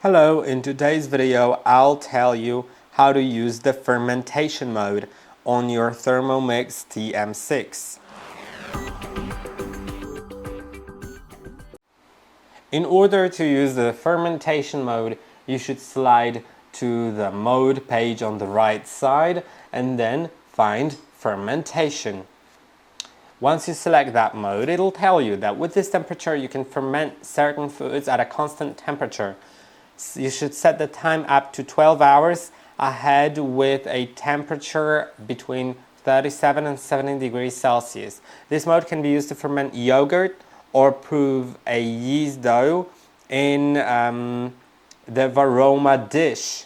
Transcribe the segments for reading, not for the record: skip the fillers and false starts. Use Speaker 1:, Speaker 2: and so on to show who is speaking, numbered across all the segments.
Speaker 1: Hello, in today's video I'll tell you how to use the fermentation mode on your ThermoMix TM6. In order to use the fermentation mode, you should slide to the mode page on the right side and then find fermentation. Once you select that mode, it'll tell you that with this temperature you can ferment certain foods at a constant temperature. You should set the time up to 12 hours ahead with a temperature between 37 and 70 degrees Celsius. This mode can be used to ferment yogurt or prove a yeast dough in the Varoma dish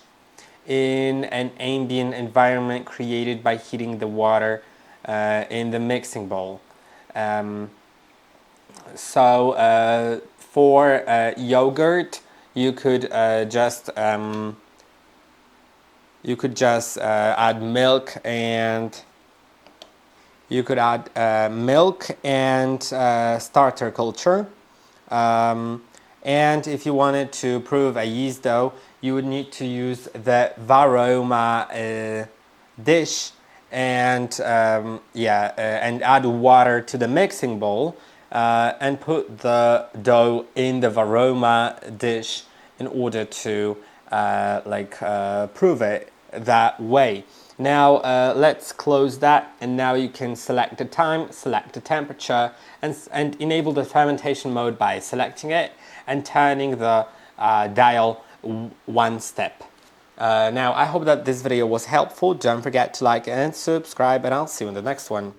Speaker 1: in an ambient environment created by heating the water in the mixing bowl. For yogurt, you could just add milk and starter culture. And if you wanted to prove a yeast dough, you would need to use the Varoma dish and add water to the mixing bowl. And put the dough in the Varoma dish in order to prove it that way. Now let's close that, and now you can select the time, select the temperature, and enable the fermentation mode by selecting it and turning the dial one step. Now I hope that this video was helpful. Don't forget to like and subscribe, and I'll see you in the next one.